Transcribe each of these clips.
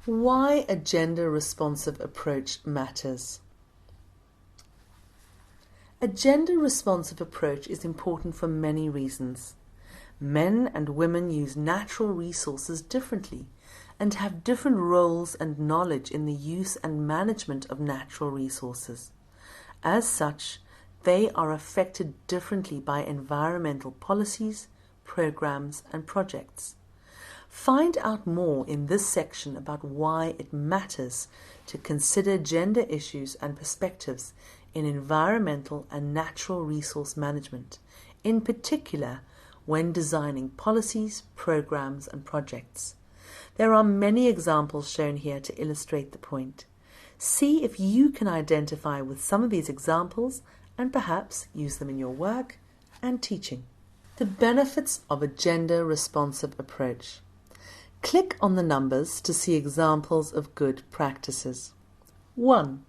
Why a gender-responsive approach matters. A gender-responsive approach is important for many reasons. Men and women use natural resources differently and have different roles and knowledge in the use and management of natural resources. As such, they are affected differently by environmental policies, programs, and projects. Find out more in this section about why it matters to consider gender issues and perspectives in environmental and natural resource management, in particular when designing policies, programs, and projects. There are many examples shown here to illustrate the point. See if you can identify with some of these examples and perhaps use them in your work and teaching. The benefits of a gender-responsive approach. Click on the numbers to see examples of good practices. 1.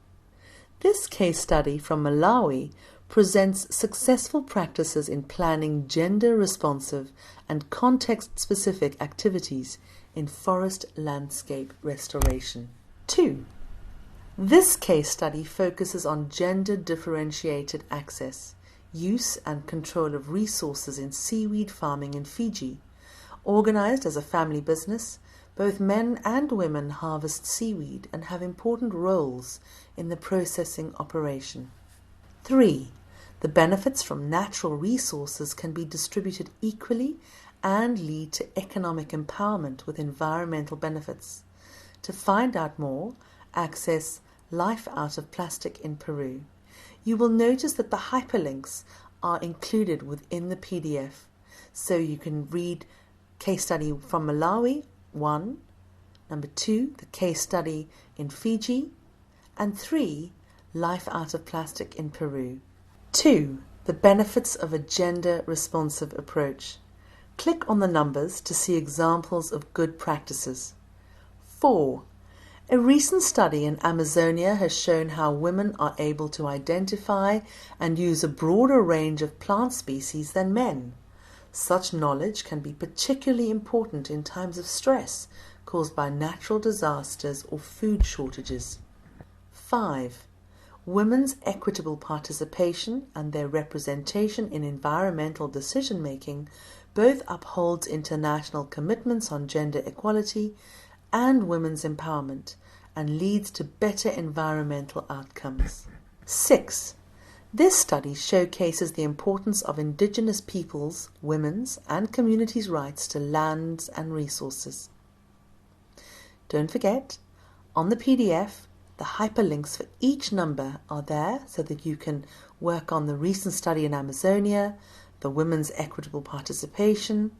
This case study from Malawi presents successful practices in planning gender-responsive and context-specific activities in forest landscape restoration. 2. This case study focuses on gender-differentiated access, use and control of resources in seaweed farming in Fiji. Organized as a family business, both men and women harvest seaweed and have important roles in the processing operation. 3. The benefits from natural resources can be distributed equally and lead to economic empowerment with environmental benefits. To find out more, access Life Out of Plastic in Peru. You will notice that the hyperlinks are included within the PDF, so you can read case study from Malawi, 1, number 2, the case study in Fiji, and 3, Life Out of Plastic in Peru. 2. The benefits of a gender-responsive approach. Click on the numbers to see examples of good practices. 4. A recent study in Amazonia has shown how women are able to identify and use a broader range of plant species than men. Such knowledge can be particularly important in times of stress caused by natural disasters or food shortages. 5. Women's equitable participation and their representation in environmental decision-making both upholds international commitments on gender equality and women's empowerment and leads to better environmental outcomes. 6. This study showcases the importance of Indigenous peoples, women's, and communities' rights to lands and resources. Don't forget, on the PDF, the hyperlinks for each number are there so that you can work on the recent study in Amazonia, the women's equitable participation,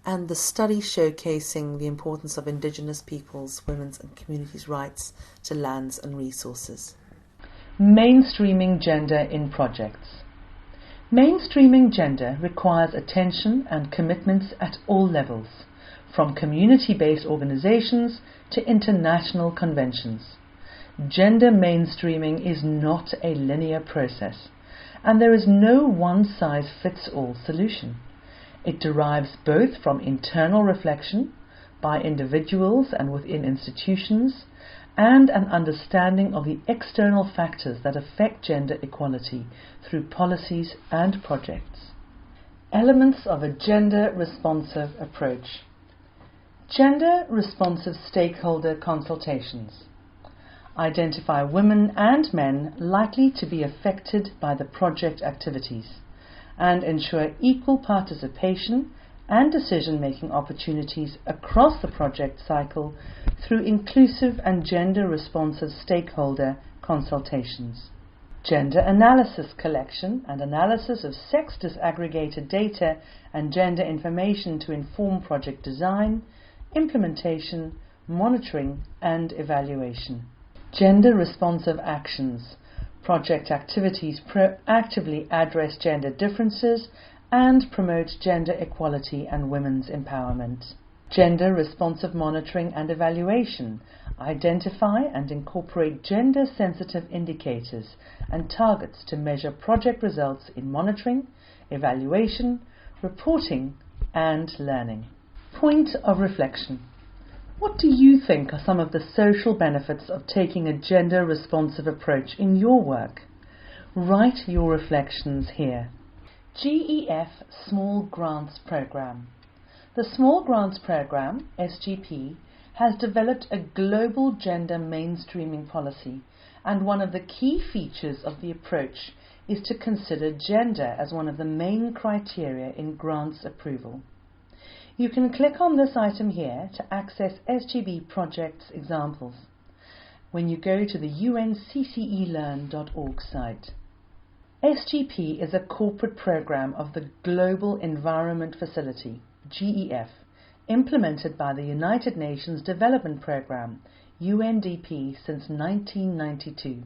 and the study showcasing the importance of Indigenous peoples, women's, and communities' rights to lands and resources. Mainstreaming gender in projects. Mainstreaming gender requires attention and commitments at all levels, from community-based organizations to international conventions. Gender mainstreaming is not a linear process, and there is no one-size-fits-all solution. It derives both from internal reflection by individuals and within institutions, and an understanding of the external factors that affect gender equality through policies and projects. Elements of a gender-responsive approach. Gender-responsive stakeholder consultations. Identify women and men likely to be affected by the project activities and ensure equal participation and decision-making opportunities across the project cycle through inclusive and gender-responsive stakeholder consultations. Gender analysis collection and analysis of sex disaggregated data and gender information to inform project design, implementation, monitoring, and evaluation. Gender-responsive actions. Project activities proactively address gender differences and promote gender equality and women's empowerment. Gender-responsive monitoring and evaluation. Identify and incorporate gender-sensitive indicators and targets to measure project results in monitoring, evaluation, reporting, and learning. Point of reflection. What do you think are some of the social benefits of taking a gender-responsive approach in your work? Write your reflections here. GEF Small Grants Programme. The Small Grants Programme, SGP, has developed a global gender mainstreaming policy, and one of the key features of the approach is to consider gender as one of the main criteria in grants approval. You can click on this item here to access SGP projects examples when you go to the unccelearn.org site. SGP is a corporate program of the Global Environment Facility, GEF, implemented by the United Nations Development Programme, UNDP, since 1992.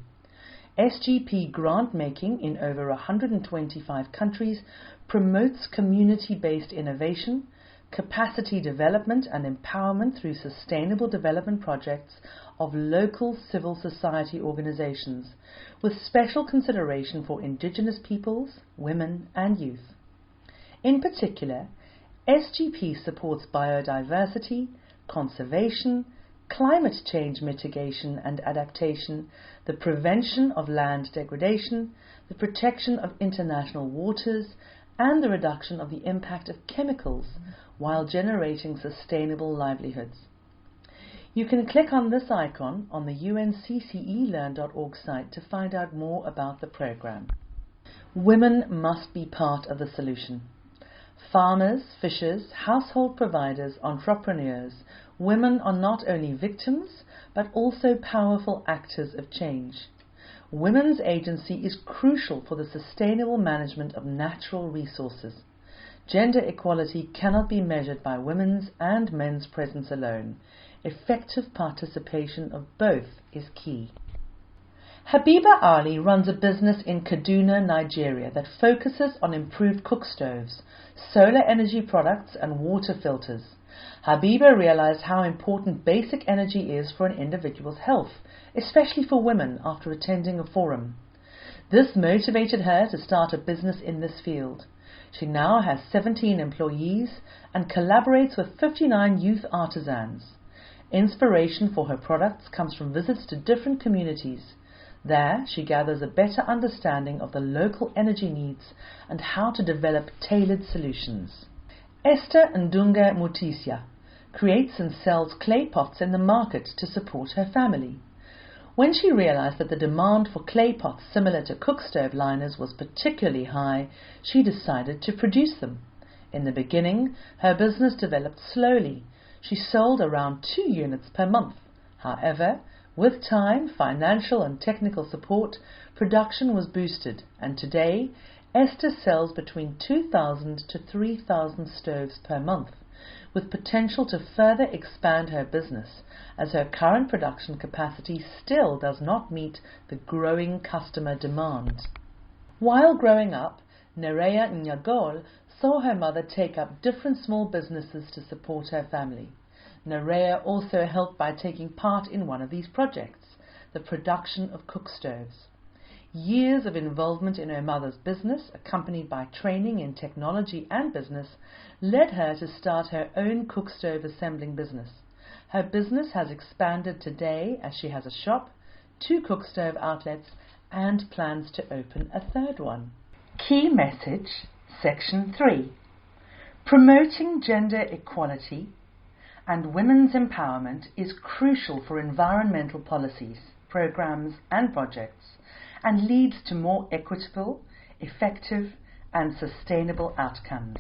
SGP grant making in over 125 countries promotes community-based innovation, capacity development and empowerment through sustainable development projects of local civil society organizations, with special consideration for indigenous peoples, women and youth. In particular, SGP supports biodiversity, conservation, climate change mitigation and adaptation, the prevention of land degradation, the protection of international waters, and the reduction of the impact of chemicals while generating sustainable livelihoods. You can click on this icon on the unccelearn.org site to find out more about the program. Women must be part of the solution. Farmers, fishers, household providers, entrepreneurs, women are not only victims but also powerful actors of change. Women's agency is crucial for the sustainable management of natural resources. Gender equality cannot be measured by women's and men's presence alone. Effective participation of both is key. Habiba Ali runs a business in Kaduna, Nigeria that focuses on improved cook stoves, solar energy products and water filters. Habiba realized how important basic energy is for an individual's health, especially for women, after attending a forum. This motivated her to start a business in this field. She now has 17 employees and collaborates with 59 youth artisans. Inspiration for her products comes from visits to different communities. There, she gathers a better understanding of the local energy needs and how to develop tailored solutions. Esther Ndunga Mutisia creates and sells clay pots in the market to support her family. When she realized that the demand for clay pots similar to cook stove liners was particularly high, she decided to produce them. In the beginning, her business developed slowly. She sold around 2 units per month. However, with time, financial and technical support, production was boosted, and today, Esther sells between 2,000 to 3,000 stoves per month, with potential to further expand her business, as her current production capacity still does not meet the growing customer demand. While growing up, Nerea Nyagol saw her mother take up different small businesses to support her family. Nerea also helped by taking part in one of these projects, the production of cook stoves. Years of involvement in her mother's business, accompanied by training in technology and business, led her to start her own cook stove assembling business. Her business has expanded today as she has a shop, 2 cook stove outlets, and plans to open a 3rd one. Key message, Section 3. Promoting gender equality and women's empowerment is crucial for environmental policies, programs, and projects, and leads to more equitable, effective, and sustainable outcomes.